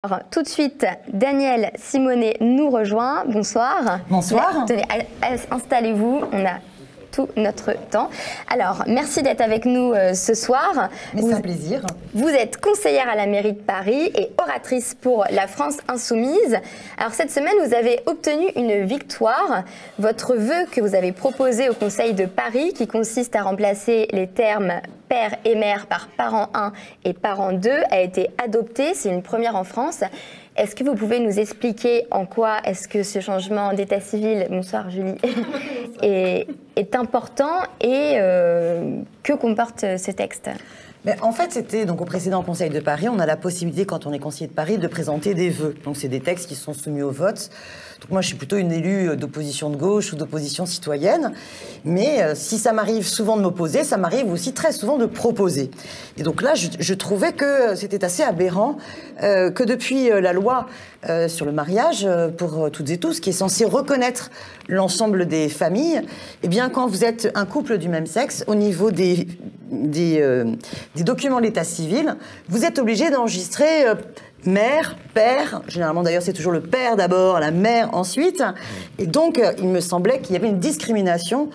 Alors, tout de suite, Daniel Simonet nous rejoint. Bonsoir. Bonsoir. Tenez, installez-vous, on a tout notre temps. Alors, merci d'être avec nous ce soir. Mais c'est un plaisir. Vous êtes conseillère à la mairie de Paris et oratrice pour la France Insoumise. Alors, cette semaine, vous avez obtenu une victoire. Votre vœu que vous avez proposé au Conseil de Paris, qui consiste à remplacer les termes père et mère par parent 1 et parent 2, a été adopté. C'est une première en France. Est-ce que vous pouvez nous expliquer en quoi est-ce que ce changement d'état civil, bonsoir Julie, est important et que comporte ce texte ? Mais en fait, c'était donc au précédent Conseil de Paris, on a la possibilité, quand on est conseiller de Paris, de présenter des vœux. Donc c'est des textes qui sont soumis au vote. Donc moi, je suis plutôt une élue d'opposition de gauche ou d'opposition citoyenne. Mais si ça m'arrive souvent de m'opposer, ça m'arrive aussi très souvent de proposer. Et donc là, je trouvais que c'était assez aberrant que depuis la loi sur le mariage pour toutes et tous, qui est censée reconnaître l'ensemble des familles, eh bien, quand vous êtes un couple du même sexe, au niveau des documents de l'état civil, vous êtes obligé d'enregistrer mère, père, généralement d'ailleurs c'est toujours le père d'abord, la mère ensuite, et donc il me semblait qu'il y avait une discrimination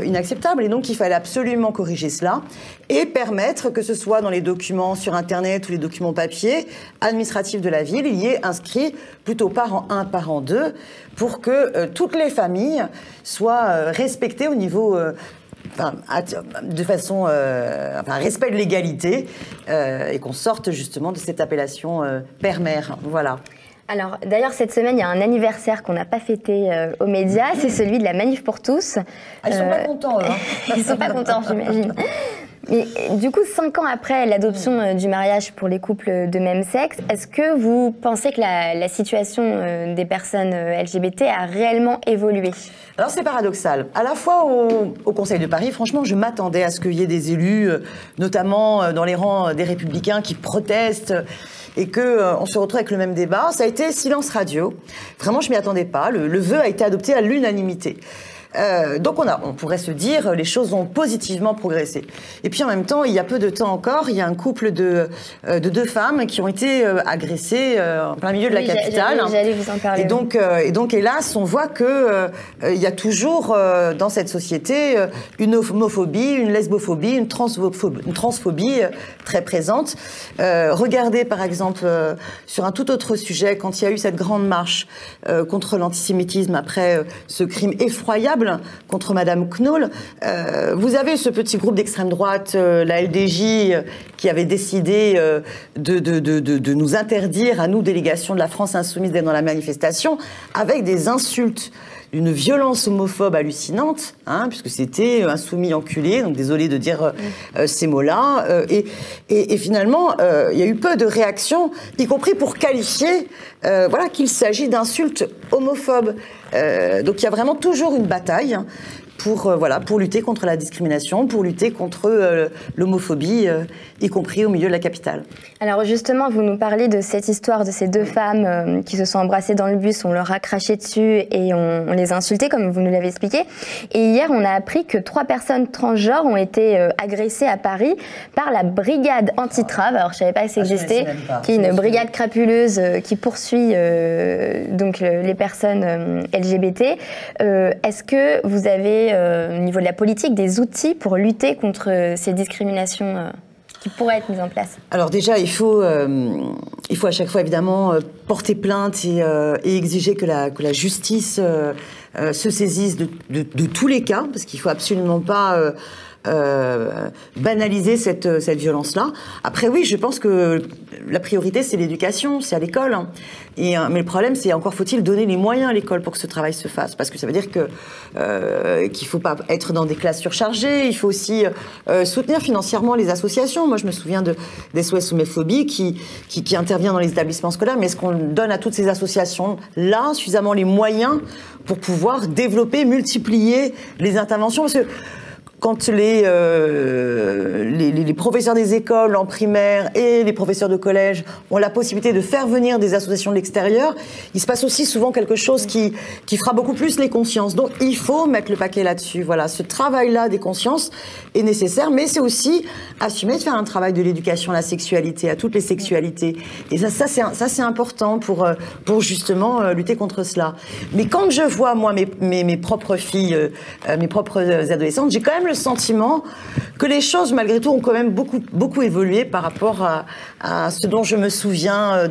inacceptable, et donc il fallait absolument corriger cela et permettre que ce soit dans les documents sur internet ou les documents papier administratifs de la ville, il y ait inscrit plutôt parent 1, parent 2, pour que toutes les familles soient respectées au niveau de façon, respect de l'égalité, et qu'on sorte justement de cette appellation père-mère. Voilà. Alors, d'ailleurs, cette semaine, il y a un anniversaire qu'on n'a pas fêté aux médias, c'est celui de la Manif pour tous. Ah, ils sont pas contents, eux. Ils sont pas contents, j'imagine. Mais du coup, 5 ans après l'adoption du mariage pour les couples de même sexe, est-ce que vous pensez que la situation des personnes LGBT a réellement évolué ? Alors c'est paradoxal. À la fois au Conseil de Paris, franchement, je m'attendais à ce qu'il y ait des élus, notamment dans les rangs des Républicains, qui protestent et qu'on se retrouve avec le même débat. Ça a été silence radio. Vraiment, je m'y attendais pas. Le vœu a été adopté à l'unanimité. Donc on pourrait se dire les choses ont positivement progressé. Et puis en même temps, il y a peu de temps encore, il y a un couple de 2 femmes qui ont été agressées en plein milieu de la capitale. J'allais vous en parler. Et donc hélas, on voit que il y a toujours dans cette société une homophobie, une lesbophobie, une transphobie très présente. Regardez par exemple sur un tout autre sujet, quand il y a eu cette grande marche contre l'antisémitisme après ce crime effroyable contre Madame Knoll, vous avez ce petit groupe d'extrême droite, la LDJ, qui avait décidé de nous interdire, à nous, délégation de la France Insoumise, d'être dans la manifestation, avec des insultes, une violence homophobe hallucinante, puisque c'était insoumis enculé, donc désolé de dire ces mots-là, et finalement, il y a eu peu de réactions, y compris pour qualifier qu'il s'agit d'insultes homophobes. Donc il y a vraiment toujours une bataille pour lutter contre la discrimination, pour lutter contre l'homophobie, y compris au milieu de la capitale. Alors justement, vous nous parlez de cette histoire de ces 2 femmes qui se sont embrassées dans le bus, on leur a craché dessus et on les a insultées, comme vous nous l'avez expliqué. Et hier, on a appris que 3 personnes transgenres ont été agressées à Paris par la brigade anti-trave. Alors je ne savais pas que ça existait, qui est une brigade crapuleuse qui poursuit donc les personnes LGBT. Est-ce que vous avez au niveau de la politique, des outils pour lutter contre ces discriminations qui pourraient être mises en place? Alors déjà, il faut à chaque fois évidemment porter plainte et exiger que la justice se saisisse de tous les cas, parce qu'il ne faut absolument pas banaliser cette violence-là. Après oui, je pense que la priorité c'est l'éducation, c'est à l'école. Mais le problème c'est encore faut-il donner les moyens à l'école pour que ce travail se fasse, parce que ça veut dire qu'il faut pas être dans des classes surchargées. Il faut aussi soutenir financièrement les associations. Moi je me souviens des SOS Homophobie qui intervient dans les établissements scolaires. Mais est-ce qu'on donne à toutes ces associations là suffisamment les moyens pour pouvoir développer, multiplier les interventions? Parce que quand les professeurs des écoles en primaire et les professeurs de collège ont la possibilité de faire venir des associations de l'extérieur, il se passe aussi souvent quelque chose qui fera beaucoup plus les consciences. Donc il faut mettre le paquet là-dessus. Voilà, ce travail-là des consciences est nécessaire, mais c'est aussi assumer de faire un travail de l'éducation à la sexualité, à toutes les sexualités. Et ça c'est important pour justement lutter contre cela. Mais quand je vois moi mes propres filles, mes propres adolescentes, j'ai quand même le sentiment que les choses, malgré tout, ont quand même beaucoup évolué par rapport à ce dont je me souviens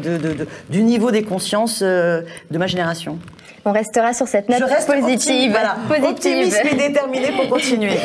du niveau des consciences de ma génération. On restera sur cette note positive. Optimiste et déterminée pour continuer.